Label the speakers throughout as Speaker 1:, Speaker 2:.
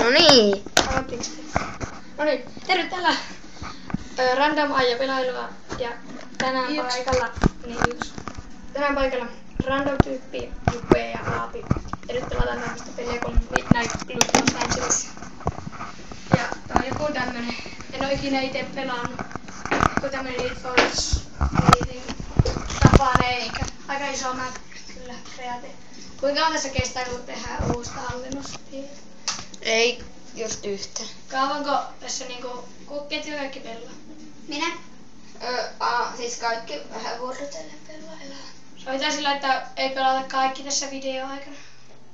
Speaker 1: No niin.
Speaker 2: Aloittiinko te? No niin, terve täällä Random Aija pelailua ja tänään paikalla, tänään paikalla random tyyppi, Juppe ja Aapi. Ja nyt pelataan tämmöstä peliä kuin Midnight Club Los Angeles. Ja tää on joku tämmönen, en oo ikinä ite pelannut. Joku tämmönen Need for Speedin tapainen ehkä. Aika iso map kyllä kreate. Kuinka on tässä kestää kun tehdään uusi tallennus?
Speaker 1: Ei just yhtä.
Speaker 2: Kauanko tässä niinku ketju kaikki pelaa?
Speaker 1: Minä? Siis kaikki vähän vuorotellen pelaillaan.
Speaker 2: Sovitaan sillä, että ei pelata kaikki tässä videoaikana.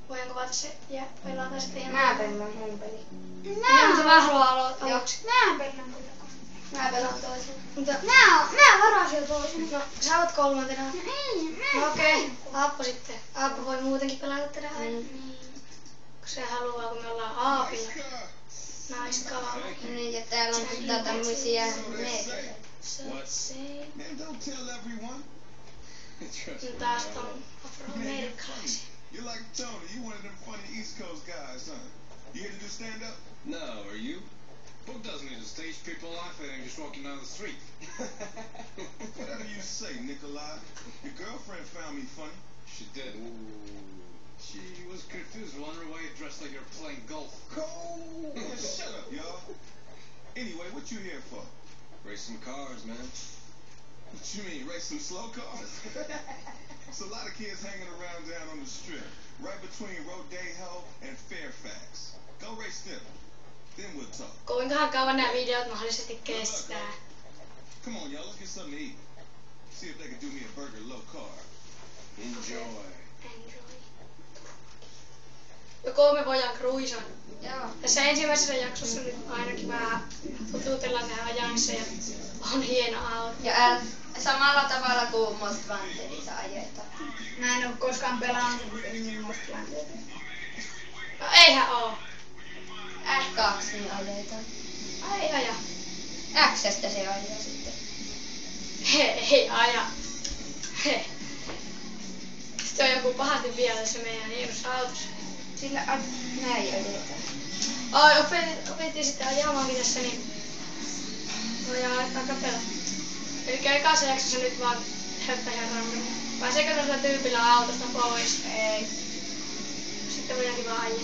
Speaker 2: Voidaanko vaan tässä ja pelata sitten ihan...
Speaker 1: Mä pelaan mun peli.
Speaker 2: Joo, se vähän haluaa aloittaa.
Speaker 3: Mä pelaan kyllä.
Speaker 1: Mä pelaan toisen.
Speaker 2: Mutta...
Speaker 3: Mä varasin jo toisen.
Speaker 2: No, sä oot kolmantena.
Speaker 3: No ei,
Speaker 2: No okei, Aappo sitten. Aappo voi muutenkin pelata tätä aina.
Speaker 3: Niin.
Speaker 2: Kun se haluaa, kun me ollaan Aapilla. Naiskavalla.
Speaker 1: Niin, ja täällä on sitten tämmöisiä meitä.
Speaker 2: Taas on afroamerikkalaisia.
Speaker 4: You're like Tony, you one of them funny East Coast guys, huh? You here to do stand up?
Speaker 5: No, are you? Book doesn't need to stage people laughing and just walking down the street.
Speaker 4: Whatever you say, Nikolai. Your girlfriend found me funny.
Speaker 5: She did.
Speaker 4: Ooh.
Speaker 5: She was confused, wondering why you dressed like you're playing golf.
Speaker 4: Cold. Shut up, y'all. Anyway, what you here for?
Speaker 5: Race some cars, man.
Speaker 4: What you mean, race some slow cars? There's a lot of kids hanging around down on the strip, right between Rodeo and Fairfax. Go race them. Then we'll talk.
Speaker 2: Kuinkahan kauan nämä videot mahdollisesti kestää?
Speaker 4: Come on, y'all, let's get something to eat. See if they can do me a burger low carb.
Speaker 5: Enjoy.
Speaker 2: Joko me voidaan cruisaan.
Speaker 1: Joo.
Speaker 2: Tässä ensimmäisessä jaksossa nyt ainakin vähän tututellaan tähän ajansa ja on hieno auto.
Speaker 1: Ja samalla tavalla kuin Most Wantedissa ajetaan.
Speaker 3: Mä en oo koskaan pelannut Most Wantedissa.
Speaker 2: No eihän oo.
Speaker 1: F2 niin ajetaan.
Speaker 2: Ai aja.
Speaker 1: X:stä se ajaa sitten.
Speaker 2: Ei aja. Sitten on joku pahasti vielä tässä meidän hienossa autossa.
Speaker 1: Sillä näin ajetaan.
Speaker 2: Ai, opettiin sitten ajamaankin tässä, niin voidaan aika pelata. Elikkä ekassa jaksossa nyt vaan höppä ihan random. Pääseekö tällä tyypillä autosta pois?
Speaker 1: Ei.
Speaker 2: Sitten voidaankin vaan ajaa.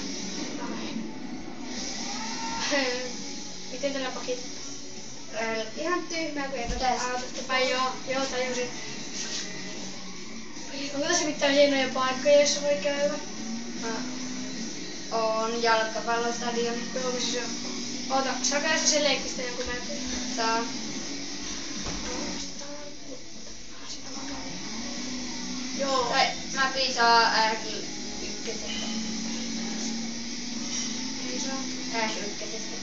Speaker 2: Miten tällä pakit?
Speaker 3: Ihan tyhmää, kun ei pääse autosta.
Speaker 2: Vai joo, tajusin. Onko tässä mitään hienoja paikkoja, joissa voi käydä?
Speaker 1: On jalkapallostadion.
Speaker 2: Joo, missä se on? Oota, saako tässä sen leikkistä jonkun melkein?
Speaker 1: Saa.
Speaker 2: Joo.
Speaker 1: Tai mä piisaan ykkösestä.
Speaker 2: Ei saa.
Speaker 1: ykkösestä.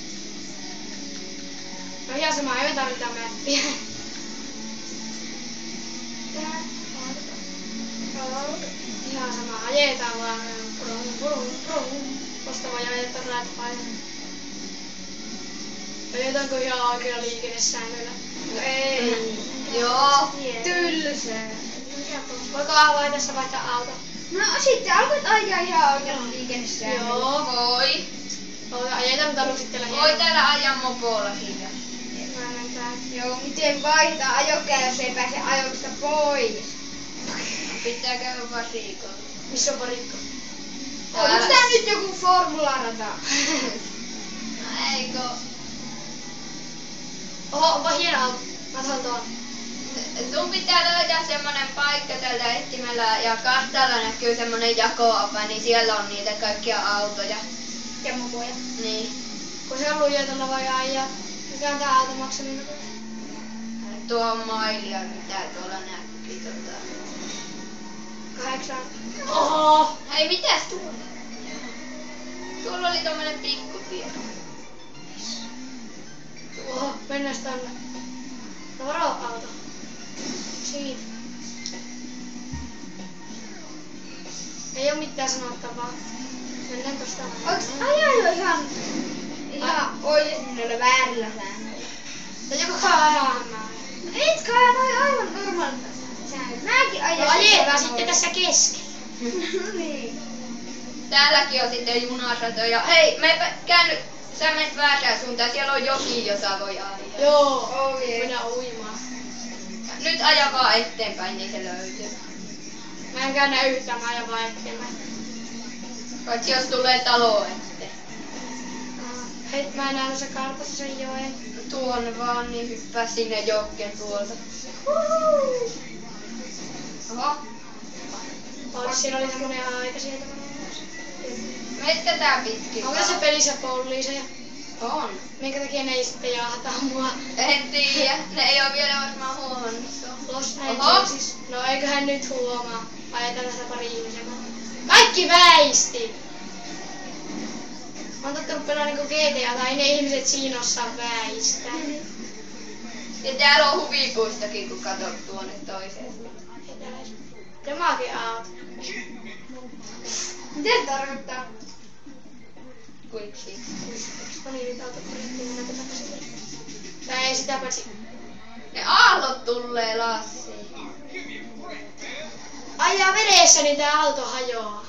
Speaker 2: No ihan sama, ei me tarvita mäppiä. Ihan sama, ajetaan vaan. Koska voi ajettaa rätpäin. Ajetaanko ihan oikealla liikennesäännöllä?
Speaker 3: No ei.
Speaker 1: Joo.
Speaker 3: Tylsää.
Speaker 2: Voiko vaan tässä vaihtaa auto?
Speaker 3: No sitten alkoit ajaa ihan oikealla liikennesäännöllä.
Speaker 2: Joo.
Speaker 1: Voi.
Speaker 2: Oota, ajetaan nyt aluksi tällä
Speaker 1: Voi täällä ajaa mopollakin.
Speaker 3: Joo, miten vaihtaa ajokkeen, jos ei pääse ajosta pois?
Speaker 1: Pitää käydä varikolla.
Speaker 2: Missä on varikko?
Speaker 3: Onko tää nyt joku formularata?
Speaker 1: No eikö?
Speaker 2: Oho, onpa hieno auto. Mä tuon tuon.
Speaker 1: Sun pitää löytää semmonen paikka tältä etsimällä ja kartalla näkyy semmonen jako-ava, niin siellä on niitä kaikkia autoja.
Speaker 3: Ja mopoja.
Speaker 1: Niin.
Speaker 2: Kun se on lujetella voi ajaa. Mikä on tää auto maksaminen?
Speaker 1: Tuo on mailia, mitä tuolla näkyy.
Speaker 2: 8. Oho!
Speaker 1: Hei, mitäs tuolla? Tuolla oli tommonen pikkutie.
Speaker 2: Oho, mennään tänne. No varo auto. Siitä. Ei oo mitään sanottavaa. Mennään tosta.
Speaker 3: Onks ajaa jo ihan oikeesti noilla väärillä säännöillä?
Speaker 2: No joku ajaa mä.
Speaker 3: No etkä ajaa noin aivan normaalilla säännöillä. Mäkin ajan.
Speaker 2: No ajetaan sitten tässä keskellä.
Speaker 3: Niin.
Speaker 1: Täälläkin on sitten junaratoja. Hei, sä menet väärään suuntaan, siellä on joki, jota voi ajaa.
Speaker 2: Joo, mennään uimaan.
Speaker 1: Nyt aja vaan eteenpäin, niin se löytyy.
Speaker 2: Mä en käy näe yhtään, mä ajan vaan eteenpäin.
Speaker 1: Paitsi jos tulee talo eteen.
Speaker 2: Hei, mä en näe se kartassa sen joen.
Speaker 1: Tuonne vaan, niin hyppää sinne jokeen tuolta. Oho,
Speaker 2: Siellä oli semmonen aika sieltä.
Speaker 1: meitä tää pitkin.
Speaker 2: Onko tässä pelissä poliiseja?
Speaker 1: On.
Speaker 2: Minkä takia ne ei sitten jahtaa mua?
Speaker 1: En tiedä, ne ei oo vielä varmaan huomannut.
Speaker 2: Los
Speaker 1: Oho.
Speaker 2: Angeles. No eiköhän nyt huomaa. Ajetaan tässä pari ihmisen. Kaikki väisti! Mä oon tottunut pelaa niinku GTA tai ne ihmiset siinä osaa väistää.
Speaker 1: Ja täällä on huvipuistokin, kun katsot tuonne toiseen.
Speaker 2: Demakin out.
Speaker 3: Mitä se tarkoittaa?
Speaker 1: Kuiksi.
Speaker 2: No niin, nyt auto korjattiin mennä takaisin. Tai ei sitä paitsi.
Speaker 1: Ne aallot tulee Lassiin.
Speaker 2: Ajaa vedessä, niin tää auto hajoaa.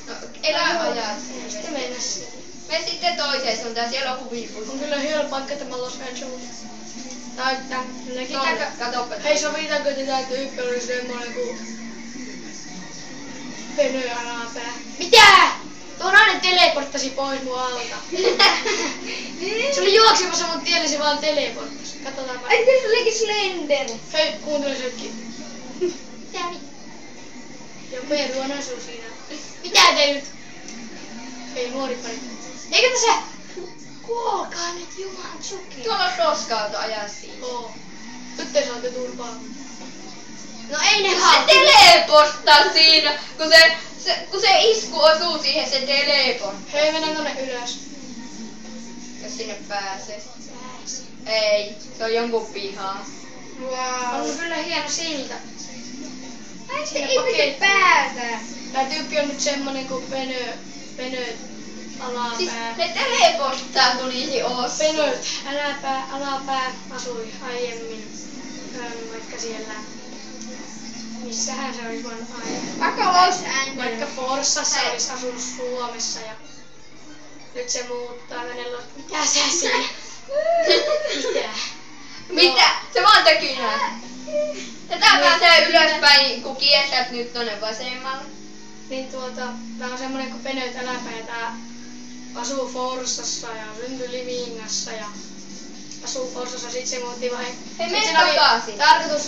Speaker 1: No, elä ajaa
Speaker 2: Sitten
Speaker 1: sinne.
Speaker 2: mennä sinne.
Speaker 1: Me sitten toiseen suuntaan, siellä on huvipuisto.
Speaker 2: On kyllä hyvä paikka tämä Los Angeles. Tai tämmönenkin.
Speaker 1: Katoppa.
Speaker 2: Hei, sovitaanko, että tää tyyppi oli semmonen kuin Pönö alapää. Mitä? Tuo nainen teleporttasi pois mun alta. Se oli juoksemassa mun tielle, se vaan teleporttasi. Katsotaanpa.
Speaker 3: Ai tässä olikin Slender.
Speaker 2: Hei, kuuntele setkin. Mitä Joo, persuonaisuus siinä. Mitä te nyt? Hei, nuori pari. Eikö tässä? Kuolkaa nyt, juman suki.
Speaker 1: Tuolla on roska-auto ajaa siinä.
Speaker 2: Oo. Nyt te saatte turpaa. No ei ne
Speaker 1: Se
Speaker 2: halua.
Speaker 1: teleporttaa siinä, kun se isku osuu siihen, se teleporttaa.
Speaker 2: Hei, mennään tonne ylös.
Speaker 1: Jos sinne pääsee. Ei, se on jonkun pihaa.
Speaker 3: Wow.
Speaker 2: On kyllä hieno silta.
Speaker 3: Ai se
Speaker 2: Sinne
Speaker 3: ei pysty
Speaker 2: pakettiin.
Speaker 3: päätä.
Speaker 2: Tää tyyppi on nyt semmonen kuin Pönö
Speaker 1: Siis
Speaker 2: alapää.
Speaker 1: ne teleporttaa, kun niihin osuu.
Speaker 2: Pönöt alapää asui aiemmin. Vaikka siellä. Missähän se olisi voinut aiemmin.
Speaker 3: Vaikka Los Angeles.
Speaker 2: Vaikka Forssassa olisi asunut Suomessa ja nyt se muuttaa tänne Mitä sä siinä? Mitä?
Speaker 1: Mitä? Se vaan teki näin. Ja tää pääsee ylöspäin, kun kiertät nyt tonne vasemmalle.
Speaker 2: Niin tää on semmonen kuin Pönöt äläpää ja tää asuu Forssassa ja syntyi Livingassa ja asuu Forssassa, sit se muutti vai...
Speaker 1: Hei,
Speaker 2: sit
Speaker 1: mene
Speaker 2: sen oli
Speaker 1: takaisin.
Speaker 2: Tarkoitus...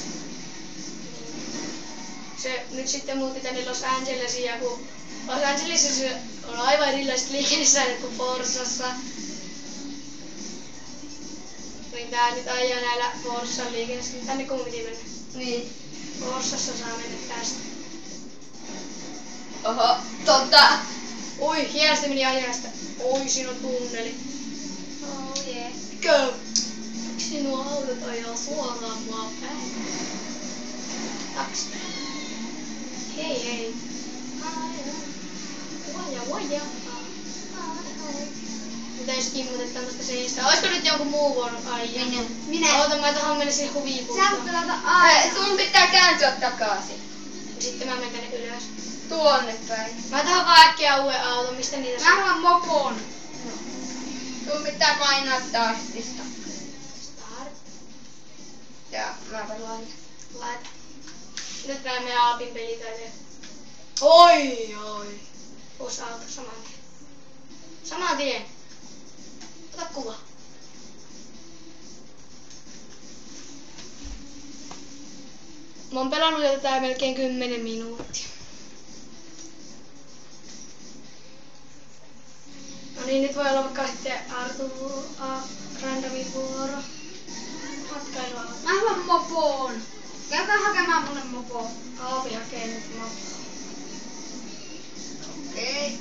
Speaker 2: Se nyt sitten muutti tänne Los Angelesiin ja kun Los Angelesissa on aivan erilaiset liikennesäännöt kuin Forssassa. Niin tää nyt ajaa näillä Forssan liikennesäännöillä. Tänne kun piti mennä.
Speaker 1: Niin.
Speaker 2: Forssassa saa mennä tästä.
Speaker 1: Oho, totta.
Speaker 2: Oi, hienosti meni ajasta. Oi, siinä on tunneli.
Speaker 1: Oh yeah.
Speaker 2: Go! Miksi nuo autot ajaa suoraan mua päin? Taksi. Hei hei. Vaja. Mitä jos kimmotetaan tosta seistä? Olisiko nyt joku muu vuoron aija?
Speaker 3: Minä.
Speaker 2: Oota, mä tahan mennä sinne
Speaker 3: Sä
Speaker 2: huvipuistoon.
Speaker 3: voit pelata aina.
Speaker 1: Sun pitää kääntyä takaisin.
Speaker 2: Sitten mä menen tänne ylös.
Speaker 1: Tuonne päin.
Speaker 2: Mä tahan vaan äkkiä uuden auton, mistä niitä
Speaker 3: Mä haluan mopon.
Speaker 1: Sun pitää painaa startista.
Speaker 2: Start.
Speaker 1: Ja mä pelaan.
Speaker 2: Lait. Nyt näemme Aapin pelitaiteet. Oi. Uusi auto saman tien. Saman tien. Ota kuva. Mä oon pelannut jo tätä melkein 10 minuuttia. No niin, nyt voi olla vaikka sitten Artu randomin vuoro. Matkailua.
Speaker 3: Mä haluan mopon. Käykää hakemaan mulle mopon.
Speaker 2: Aapi hakee nyt mopoa.
Speaker 1: Okei,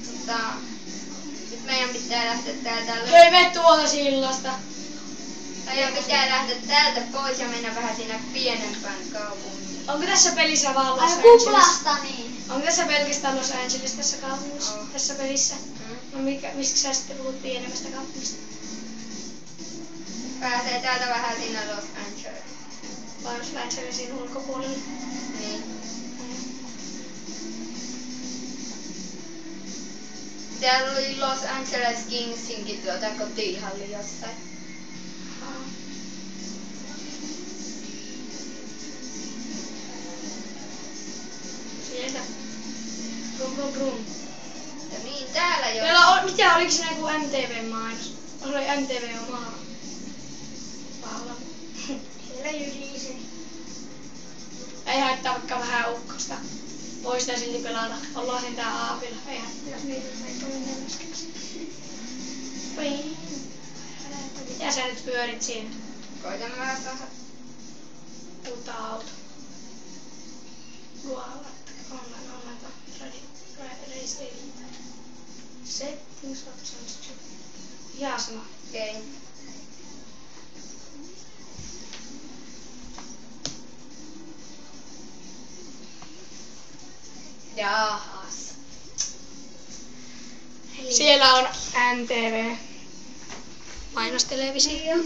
Speaker 1: nyt meidän pitää lähteä täältä.
Speaker 2: Hei, mene tuolta sillasta.
Speaker 1: Meidän pitää lähteä täältä pois ja mennä vähän sinne pienempään kaupunkiin.
Speaker 2: Onko tässä pelissä vaan Los
Speaker 3: Ai
Speaker 2: Angeles?
Speaker 3: kuplasta niin.
Speaker 2: Onko tässä pelkästään Los Angeles tässä kaupungissa?
Speaker 1: On.
Speaker 2: Tässä pelissä?
Speaker 1: Mm.
Speaker 2: No miksi sä sitten puhut pienemmästä kaupungista?
Speaker 1: Pääsee täältä vähän sinne Los Angeles.
Speaker 2: Vai Los Angelesin ulkopuolelle?
Speaker 1: Niin. Täällä oli Los Angeles Kingsinkin kotihalli jossain.
Speaker 2: Sieltä. Brum brum brum.
Speaker 1: Ja niin täällä jo.
Speaker 2: Meillä on, mitä oliko siinä joku MTV-mainos? Oli MTV omaa. Pahala.
Speaker 3: Siellä jyrise.
Speaker 2: Ei haittaa vaikka vähän ukkosta. Voi sitä silti pelata. Ollaan sentään aapilla. Ei haittaa, jos niitä on neloskeksi. Mitä sä nyt pyörit siinä?
Speaker 1: Koitan mä saada.
Speaker 2: Uutta auto. Luolla. Online. Race Elite. Settings options. Ihan sama.
Speaker 1: Okei. Jahas.
Speaker 2: Siellä on MTV. Mainostelevisio.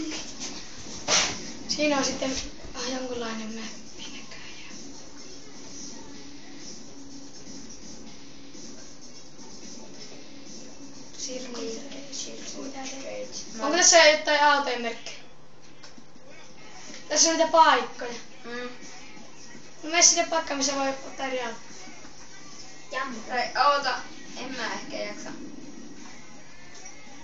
Speaker 2: Siinä on sitten jonkunlainen mappi näköjään. Onko tässä jotain autojen merkkejä? Tässä on niitä paikkoja. No mene sinne paikkaan, missä voi ottaa eri auto.
Speaker 1: Tai oota, en mä ehkä jaksa.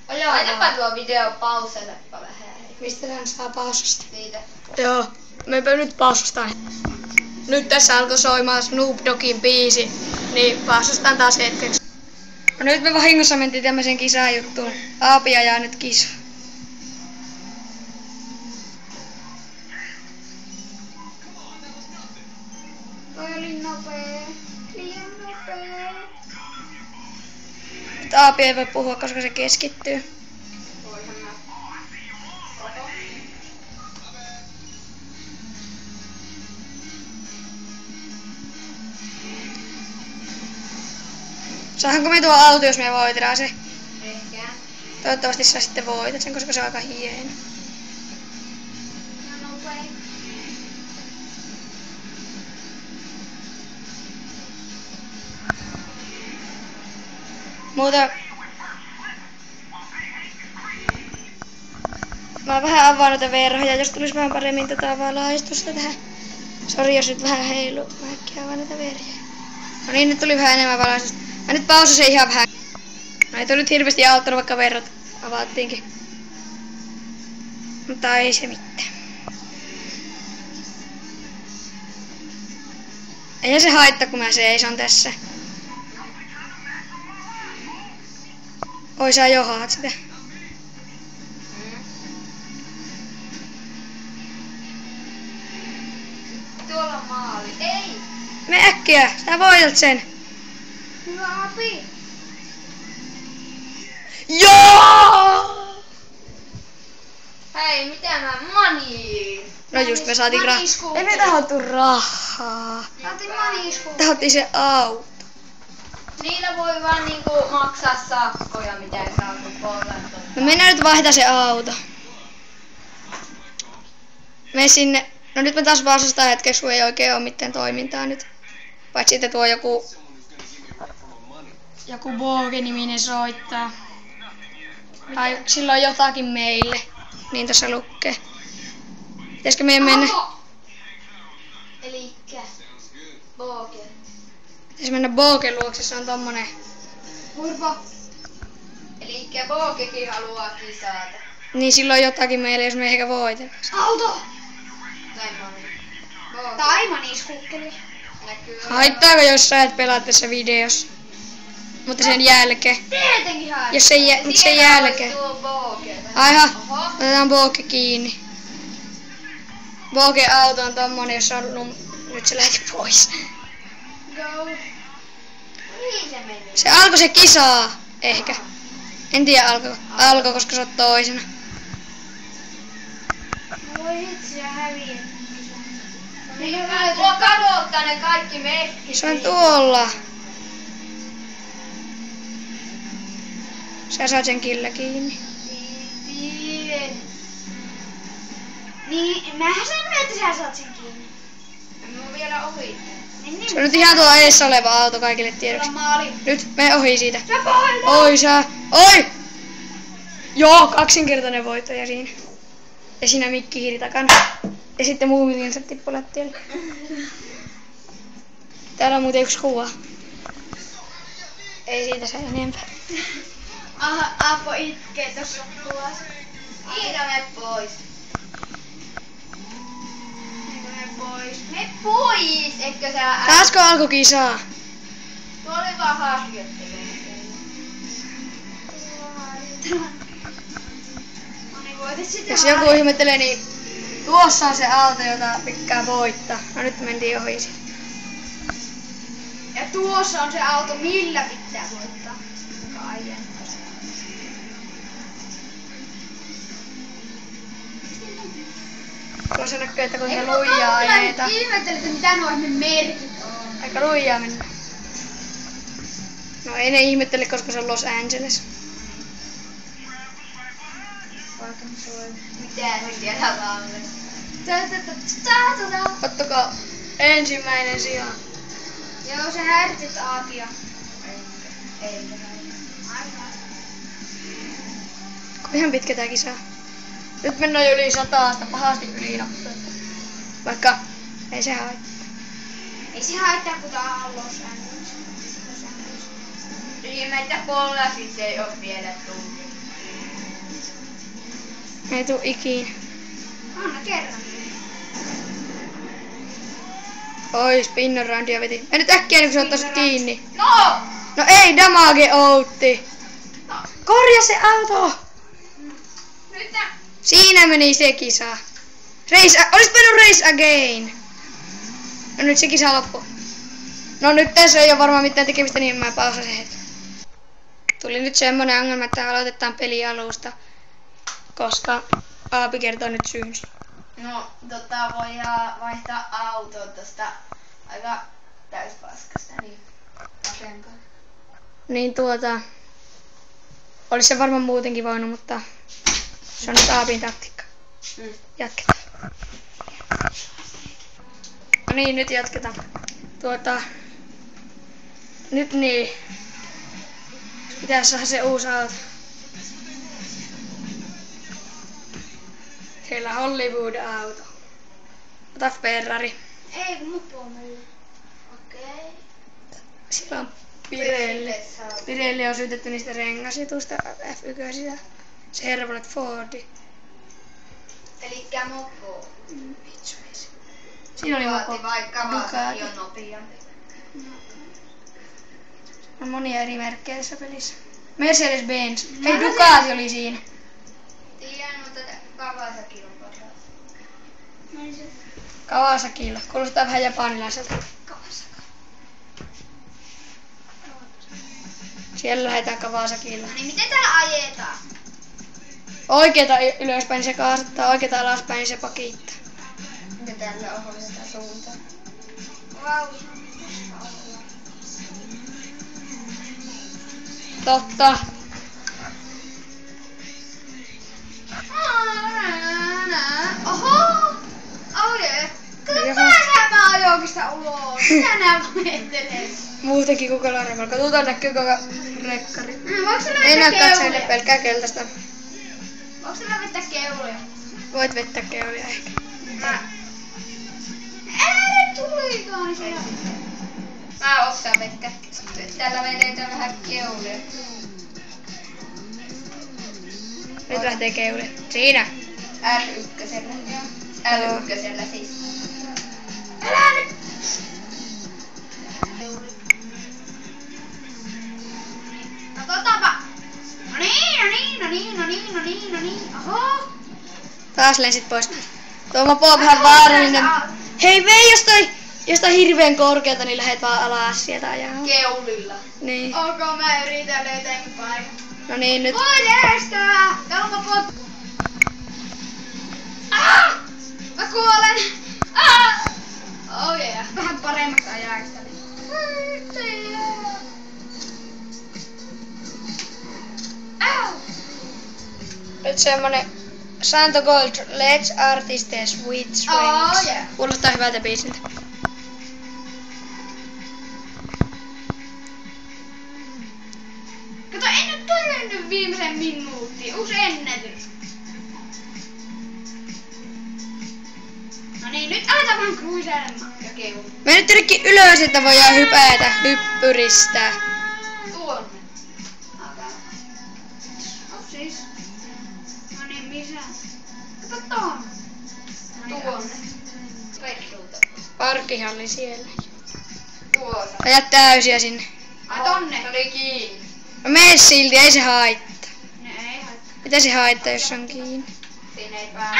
Speaker 2: Ajaa
Speaker 1: Laitapa
Speaker 2: vaan.
Speaker 1: tuo video pausetapa vähän.
Speaker 2: Mistä tän saa pausasta?
Speaker 1: Siitä.
Speaker 2: Joo, meipä nyt pausastaan. Nyt tässä alkoi soimaan Snoop Doggin biisi, niin pausastaan taas hetkeksi. No nyt me vahingossa mentiin tämmöiseen kisajuttuun. Aapi ajaa nyt kisa.
Speaker 3: Toi oli nopee. Liian nopee.
Speaker 2: Nyt Aapi ei voi puhua, koska se keskittyy.
Speaker 1: Voihan mä. Oho.
Speaker 2: Saahanko me tuo auto, jos me voitetaan se?
Speaker 1: Ehkä.
Speaker 2: Toivottavasti sä sitten voitat sen, koska se on aika hieno.
Speaker 3: Ja nopee.
Speaker 2: Muuta... Mä vähän avaan noita verhoja, jos tulisi vähän paremmin valaistusta tähän. Sori, jos nyt vähän heilu. Mä äkkiä avaan noita verhoja. No niin, nyt tuli vähän enemmän valaistusta. Mä nyt pausasin ihan vähän. No ei toi nyt hirveästi auttanut, vaikka verrat avattiinkin. Mutta ei se mitään. Eihän se haittaa, kun mä seison tässä. Oi, sä johaat sitä.
Speaker 1: Tuolla on maali. Ei!
Speaker 2: Me äkkiä, sä voitat sen.
Speaker 3: Hyvä Api.
Speaker 2: Joo!
Speaker 1: Hei, mitä mä money?
Speaker 2: No just me saatiin rahaa.
Speaker 3: Manisku.
Speaker 2: Ei me tahottu rahaa.
Speaker 3: Saatiin manisku.
Speaker 2: Tahottiin se auto.
Speaker 1: Niillä voi vaan niinku maksaa sakkoja, mitä ei saa pollettu.
Speaker 2: No mennään nyt vaihtaa se auto. Me sinne. No nyt me taas vastustaa hetkeksi, kun ei oikein ole mitään toimintaa nyt. Paitsi että tuo joku Boge-niminen soittaa. Tai sillä on jotakin meille. Niin tässä lukee. Pitäisikö meidän mennä?
Speaker 1: Elikkä Boge.
Speaker 2: Pitäis mennä Bogen luokse, se on tommonen.
Speaker 3: Urpo.
Speaker 1: Elikkä Bogekin haluaa kisata.
Speaker 2: Niin sillä on jotakin meille, jos me ehkä voitella.
Speaker 3: Auto.
Speaker 1: Tai money. Boge
Speaker 3: Tai maniskukkeli.
Speaker 1: näkyy.
Speaker 2: Haittaako jos sä et pelaa tässä videossa? Mutta sen jälkeen.
Speaker 3: Tietenkin haet.
Speaker 2: Jos sen, sen jälkeen.
Speaker 1: Tuo Boge.
Speaker 2: Aiha,
Speaker 1: Oho.
Speaker 2: otetaan Boge kiinni. Boge auto on tommonen, jossa on nyt se lähti pois.
Speaker 3: Go.
Speaker 1: Mihin se meni?
Speaker 2: Se alkoi se kisaa, ehkä. En tiedä alkoi, koska se on toisena.
Speaker 3: Voi vitsi, ja häviin.
Speaker 1: Niin mä tuo kadottaa ne kaikki merkit.
Speaker 2: Se on tuolla. Sä saat sen kyllä kiinni.
Speaker 3: Niin, mähän sanoin, että sä saat sen kiinni.
Speaker 1: En mä vielä ohi.
Speaker 2: Se on nyt ihan tuolla edessä oleva auto kaikille tiedoksi. Nyt me ohi siitä. Oi sä. Oi! Joo, kaksinkertainen voittaja siinä. Ja siinä Mikki hiiri takana. Ja sitten muumilinsa tippui lattialle. Täällä on muuten yksi kuva. Ei siitä saa enempää.
Speaker 3: Aha, Aapo itkee tossa kuvassa.
Speaker 1: Iida, mene pois.
Speaker 3: Mene pois!
Speaker 1: Etkö sä
Speaker 2: Taasko alkoi kisaa?
Speaker 1: Tuo oli vaan harjoittelu.
Speaker 2: Jos joku ihmettelee, niin tuossa on se auto, jota pikkää voittaa. No nyt mentiin ohi siitä.
Speaker 3: Ja tuossa on se auto, millä pitää voittaa.
Speaker 2: Tuossa näkyy, että kuinka lujaa ajetaan.
Speaker 3: Ihmettelit, että mitä nuo merkit on.
Speaker 2: Aika lujaa mennä. No ei ne ihmettele, koska se on Los Angeles.
Speaker 1: Mitä se siellä laulaa?
Speaker 2: Ottakaa ensimmäinen sija.
Speaker 3: Joo, se häirtsit Aatia.
Speaker 2: Ihan pitkä tää kisa. Nyt mennään jo yli 100, pahasti yli nopeutta. Vaikka ei se haittaa.
Speaker 3: Ei se haittaa, kun tää on Los Angeles.
Speaker 1: Ihmettä pollasit ei oo vielä tullut.
Speaker 2: Ei tuu ikinä.
Speaker 3: Anna kerran.
Speaker 2: Oi, spinner roundia veti. Mene nyt äkkiä, niin kun se ottais kiinni.
Speaker 1: No!
Speaker 2: No ei, damage outti. Korjaa se auto!
Speaker 3: Nyt
Speaker 2: Siinä meni se kisa. Olisit mennyt race again. No nyt se kisa loppu. No nyt tässä ei oo varmaan mitään tekemistä, niin mä pausasin hetki. Tuli nyt semmonen ongelma, että aloitetaan peli alusta. Koska Aapi kertoo nyt syynsä.
Speaker 1: No, voidaan vaihtaa autoa tosta aika täyspaskasta, niin vasenkaan.
Speaker 2: Niin olis se varmaan muutenkin voinut, mutta se on nyt Aapin taktiikka. Jatketaan. No niin, nyt jatketaan. Nyt niin. Pitäis saada se uusi auto. Siellä Hollywood-auto. Ota Ferrari.
Speaker 3: ei kun mut pommelli. Okei.
Speaker 2: Siellä on Pirelli. Pirelli on syytetty niistä rengasjutuista F1. Se Hervolet Fordi.
Speaker 1: Elikkä mopo.
Speaker 2: Siinä oli mopo.
Speaker 1: Vaikka
Speaker 2: Ducati.
Speaker 1: Vaasaki on nopeampi.
Speaker 2: On monia eri merkkejä tässä pelissä. Mercedes-Benz. Ei, Ducati oli siinä.
Speaker 1: Tiedän, mutta Kawasaki on paras.
Speaker 2: Kawasakilla. Kuulostaa vähän japanilaiselta. Siellä lähdetään Kawasakilla.
Speaker 3: Niin miten täällä ajetaan?
Speaker 2: Oikeeta ylöspäin se kaasuttaa, oikeeta alaspäin se pakittaa.
Speaker 1: Ja tällä ohjataan suuntaan.
Speaker 3: Vau.
Speaker 2: Totta.
Speaker 3: Oho! Oje! Kato pääsee mä ajokista ulos! Mitä nää vaihdelee?
Speaker 2: Muutenkin kuka larmalla. Katsotaan näkyy koko rekkari.
Speaker 3: Voiko sillä
Speaker 2: Ei näy
Speaker 3: vetää
Speaker 2: katseille
Speaker 3: keulia?
Speaker 2: pelkkää keltaista.
Speaker 3: Voiko sillä vetää keulia?
Speaker 2: Voit vettää keulia ehkä.
Speaker 3: Älä nyt tulikaan niin siellä.
Speaker 1: Mä osaan vettä. Täällä vedetään vähän keulia.
Speaker 2: Nyt lähtee keuli. Siinä.
Speaker 1: R1. Joo. L1 siis.
Speaker 3: Älä nyt! Katsotaanpa. No niin. Oho!
Speaker 2: Taas lensit pois. Tuo mopo on vähän vaarallinen. Hei vei jostain hirveen korkealta, niin lähet vaan alas sieltä ajaa.
Speaker 1: Keulilla.
Speaker 2: Niin.
Speaker 3: Ok, mä yritän löytää paikan.
Speaker 2: No niin, nyt.
Speaker 3: Voi estää! Kalma pot! Ah! Mä kuolen! Ah! Oh yeah. Vähän paremmasta ajaista.
Speaker 2: Nyt semmonen Santo Gold Let's Artiste Sweet Swings.
Speaker 3: Oh yeah.
Speaker 2: Kuulostaa hyvältä biisiltä.
Speaker 3: Hei, uusi ennätys. No niin, nyt aletaan vaan cruisailemaan ja keulua.
Speaker 2: Mene nyt jonnekin ylös, että voidaan hypätä, hyppyristää.
Speaker 3: Tuonne. Siis. No niin, missä? Kato tuonne.
Speaker 1: Tuonne. Persuuta.
Speaker 2: Parkkihalli siellä.
Speaker 1: Tuonne.
Speaker 2: Aja täysiä sinne.
Speaker 3: Ai tonne.
Speaker 1: Se oli kiinni.
Speaker 2: No mene silti, ei se haittaa.
Speaker 3: Ne ei haittaa.
Speaker 2: Mitä se haittaa, jos on kiinni?
Speaker 1: Siinä ei pääse,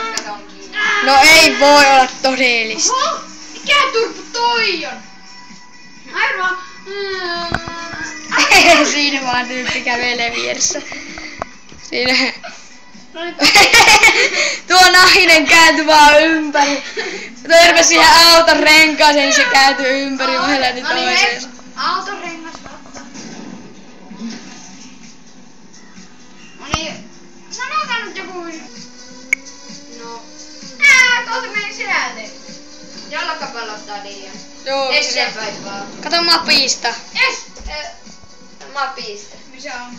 Speaker 1: koska se on kiinni.
Speaker 2: No ei voi olla todellista.
Speaker 3: Oho! Mikä turpu toi on? Aivan.
Speaker 2: Siinä vaan tyyppi kävelee vieressä. Siinä.
Speaker 3: No niin,
Speaker 2: Tuo nainen kääntyi vaan ympäri. Törmäsi siihen auton renkaaseen, niin se kääntyi ympäri vahdelti toiseensa.
Speaker 3: Auton rengas ottaa. No niin, sanotaan nyt joku.
Speaker 1: No,
Speaker 3: Tuolta meni sieltä.
Speaker 1: jalkapallostadion.
Speaker 2: Joo.
Speaker 1: Eteenpäin vaan.
Speaker 2: Kato mapista.
Speaker 3: Yes!
Speaker 1: Mapista.
Speaker 3: Missä on?